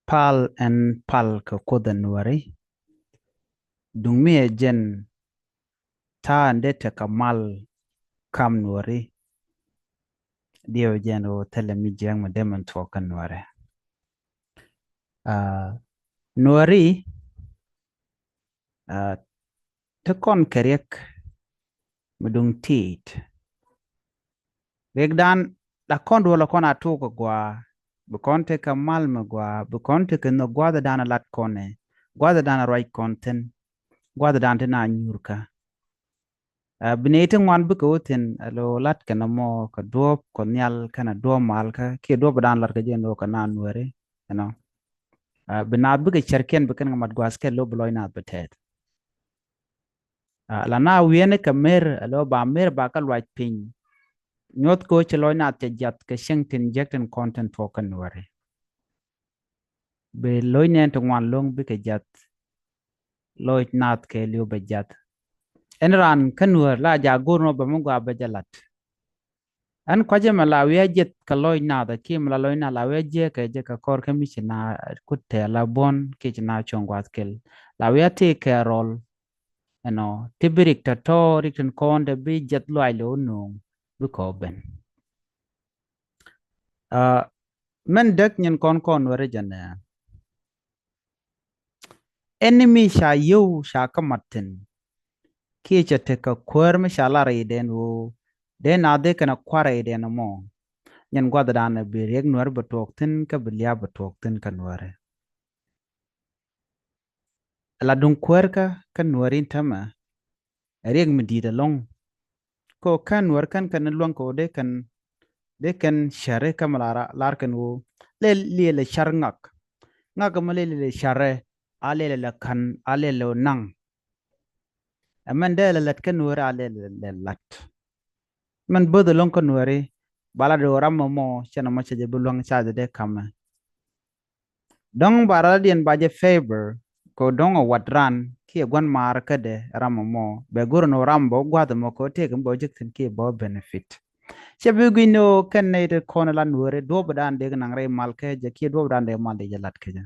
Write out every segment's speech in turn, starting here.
pal en pal ka kodan wari dung mi jen ta ande te kamal kam wari dio jen o tele mi jeng ma demen to kan wari wari te kon kerek medung tit rek dan la kon do la kon atu ko gwa bu kon te kamal ma gwa bu kon te no gwa da dana lat kone gwa da dana right content gwa da dana na nyurka biniting wan bu ko tin lo lat kana mo ka dop ko nyal kana do mal ka ke do dan lat ka jeno ka nan were you know binat bu ke cherken bu kan mat gwas ke lo bloy na betet la na wiene ka mer lo ba mer ba ka lwaj pin nyot ko che loy na te jat ke sheng tin jekten content to kan were be loy ne to wan long bu ke jat loy nat ke liu be jat enran kan wer la ja gurno ba mo gwa be jalat an kwaje malawi jet ka loy na da kim la loy na lawe je ka kor ka michina kutte la bon ke na chongwat kel lawe te ke rol tibirik ta to rikin konde bi jet loy lo no bu ko ben men dek nyen kon were jana enemy sha yu sha kamatin ke te ka kwer me sha la re den wo den ade kana kware den mo nyen gwada dana bi reg nuar batok tin ka bilya batok tin kan ware la dun kwerka kan nuarin tama reg medida long ko kan nuar kan long ko de kan share kamalara lar kan wo le shar ngak ma le share ale le kan ale le nang aman de le lat kan nuar ale le lat man bodo long kan nuari bala do ram mo chana ma chaje bulong cha de kama dong bara dien baje favor ko dong o wadran ki gwan mar kade ramamo be gurno rambo gwada mo ko te gbo jiktin ki bo benefit chebe gino ken ne de kona lan wore do badan de nang re mal ke je ki do badan de mal de jalat ke je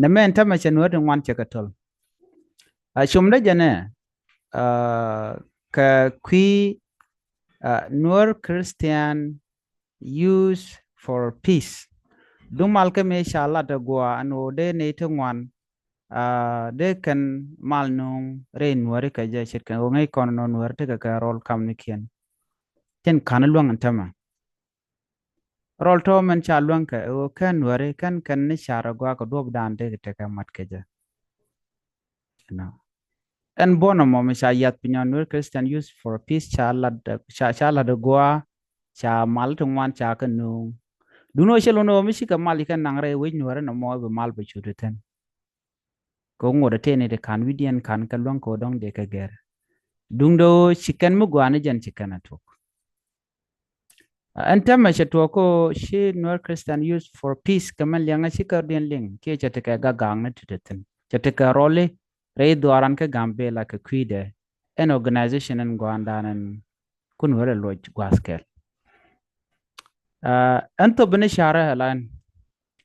ne men tama chen wore wan che katol a shumde jane ka kwi nur christian use for peace dung mal ke me shala de gwa ano de ne te ngwan de kan mal nung re nuari ka ja shit kan ngai kon no nuar te ka rol kam ni kien ten kan luang antama rol to men cha luang ka o kan nuari kan ni shara gwa ko dob dan de te ka mat ke ja no en bono mo me sha yat pinyon nur christian use for peace cha la de gwa cha mal tu wan cha kan nung duno shelo no mi shi ka mal kan nang re wi nuar no mo be mal be chu ko ngode tene de kan widien kan ka luang ko dong de ka ger dung do chicken mu gwana jan chicken atok anta ma chato ko shi nor christian use for peace kaman lianga shi ka den ling ke chate ka ga gang na titen chate ka role re doran ka gambe la ka kwide an organization en gwandanan kun wala loj gwaskel anto bene shara halan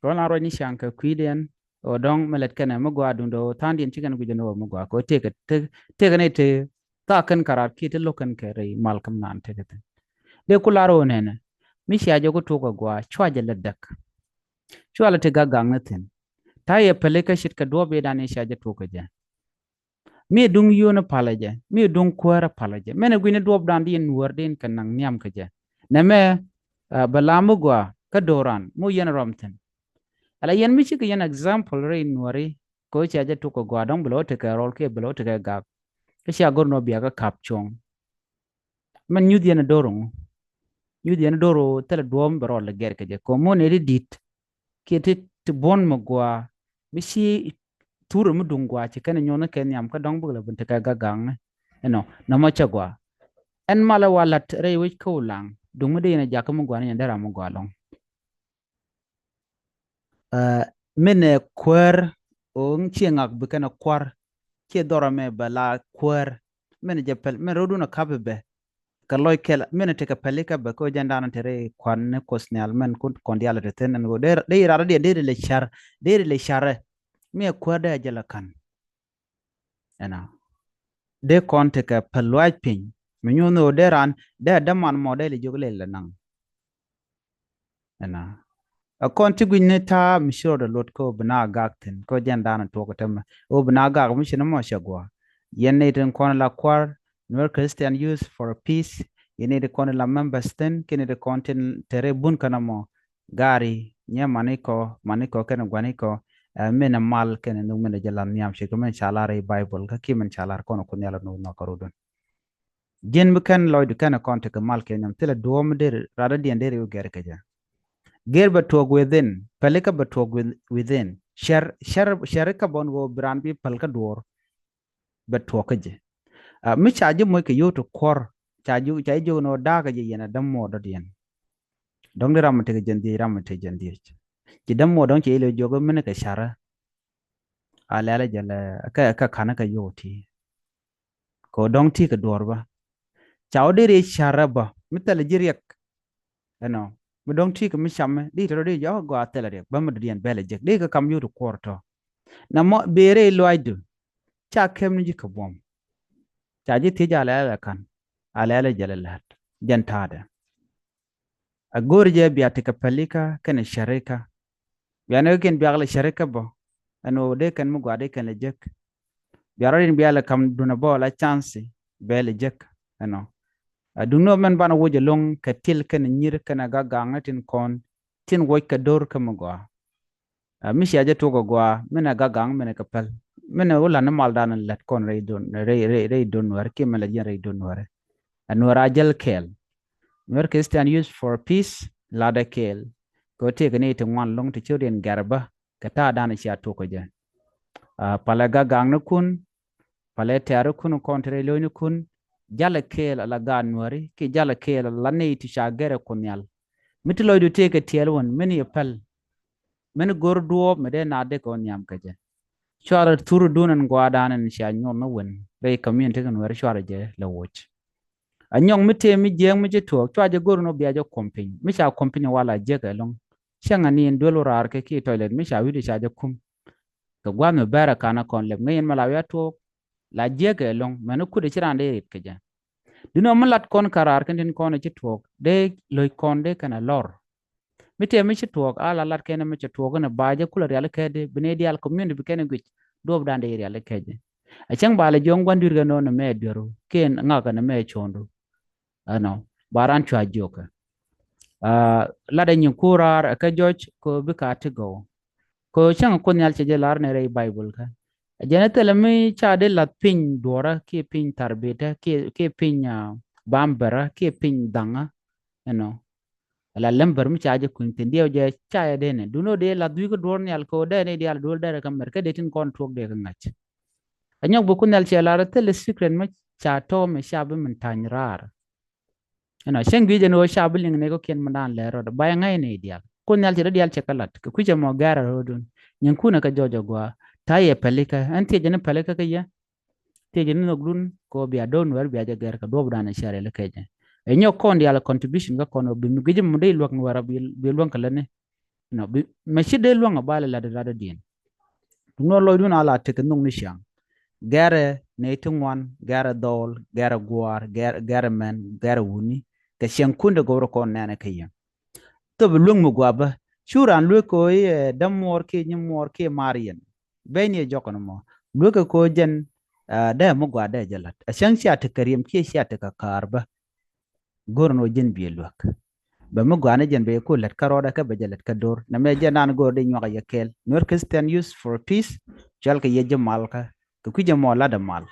ko la ro ni shanka kwiden o dong melet kana mo gwa dung do tandien chicken gu jeno mo gwa ko te ne te ta kan karar ki te lokan ke re malkam nan te de kularo nene mi shi ajo ko to gwa chwa je ledak chwa la te ga gang na tin ta ye pele ka shit ka do be dane shi ajo to ko je mi dung yo na palaje mi dung kwara palaje mene gwine do dan din wordin kan nang nyam ka je na me balamu gwa ka doran mo yen romten ala yen mi shi ka yen example re nwari ko shi ajo to ko gwa dong blo te ka rol ke blo te ka ga ka shi agor no biya ka kap chong man nyudi na dorong yudi en doro tele duom bero le ger ke je ko mo ne dit ke te bon mo gwa mi si turu mu dungwa che kan nyona ken yam ka dong bugla bunte ka gagang na ma cha gwa en mala walat re wi ko lang dung de na ja ka mo gwa ne ndara mo gwa long mene kwer ong chiengak bu kana kwar ke doro me bala kwer mene je pel me rodu na kabe be kalloy kel mena te ka pelika ba ko jandana tere kwan kosnal men kun kondial reten ngo de rara de le share me kwada jala kan ena de kon te ka pelwaj pin menyuno de ran de daman model jogle le nang ena a kon ti gwinne ta misho de lot ko bna gakten ko jandana to ko tem o bna gak mi shina mo shagwa yenne ten kon la kwar no Christian Youth for Peace yene de kon la members ten kene de konten tere bun kana mo gari nya maniko ken gwaniko mena mal ken no mena jalan nyam shi kuma chalare bible ka kimen chalar kono ko nela no nakarudon jen bukan loyd kana konte ka mal ken nam tela duom der rada dien der yo ger kaja ger ba tog within palika ba tog within share ka bon go brand bi palka dor ba tog kaje mi chaji mo ke yoto kor chaju no daga je yana dan mo do dien dong de ramate ke jendi ramate jendi ci dan mo don ci ile jogo mene ka shara ala jala ka kana ka yoti ko dong ti ka dorba chawde re shara ba mitale jiryak ano mi dong ti ka mi shamme di to de jo go atela de ba mo dien bele jek de ka kam yoto korto na mo bere loidu cha kem ni ka bom chaji ti jala kan ala jala lat jantada agorje biya ka pelika kana sharika biya ken biya sharika ba ano de kan mu gwade kan le jek biarodin biala kam duna bo la chance bele jek ano adunno men bana woje long ka til kan nyir kana ga gangatin kon tin woy ka dor kam gwa mi shaje to go gwa mena ga gang mena ka pel mena wala na mal dan let kon re don war ki mala jen re don war anwara jel kel mer Christian Youth for Peace lada kel ko te gane te wan long te chuden garba ka ta dan sha to ko je pala ga gang na kun pala tearu kun kontre lo ni kun jala kel ala ga nwari ki jala kel la ne ti sha gere kunyal mitlo do te ka tiel won meni pel men gor duo me de na de ko nyam ka je shwara turu dunan gwadan sha nyon no wen be community kan wer shwara je la woch anyong mite mi jeng mi je to chwa je gor no bia je kompin mi sha kompin wala je ga long shanga ni ndolo rar ke ki toilet mi sha wi sha je kum ka gwa me bara kana kon le ngayen mala ya to la je ga long manu ku de chirande rit ke ja dino malat kon karar kan din kon je to de loy kon de kana lor mite mi je to ala lat ken mi je to na ba je kula real ke de bene dial community bi ken gwich dob dande real ke je a chang bale jong gwandir ga no na me dero ken ngaka na me chondo ano baran chwa joka lada nyin kurar ka joj ko bi ka tigo ko chang ko nyal che lar ne rei bible ka jana telemi cha de lat pin dora ke pin tarbeta ke pin bambara ke pin danga la lember mi cha je kun tin dio je cha ya de ne duno de la du ko dor nyal ko de ne dial dol de ka mer ka de tin kon tok de ka ngach anyok bu kun nyal che lar tel secret ma cha to me sha bi min tan rar shengi je no shabuling ne ko ken mandan le ro ba ngai ne dial ko nyal ti dial chekalat ko kuje mo gara rodun nyen kuna ka jojo gwa taye pelika anti je ne pelika ka ya te je no grun ko bia don wer bia je gar ka do bran share le keje e nyo kon dial contribution ga kono bi mi gije mo de lok wara bi lon kala ne no bi me shi de lon ba la da dien no lo dun ala te kan nong ni shang gare ne tungwan gare dol gare gwar gare men gare wuni ka shen kunda goro kon nana kayya to bulung mu gwaba shuran lu ko dam mor ke nyim mor ke marian beni jokono mo lu ko jen da mu gwada jalat a shan sha ta karim ke sha ta karba gorno jen bi luak ba mu gwana jen be ko lat karoda ka ba jalat ka dor na me janan go de nyoga yakel Christian Youth for Peace jal ka yeje malka ko kuje mo la da mal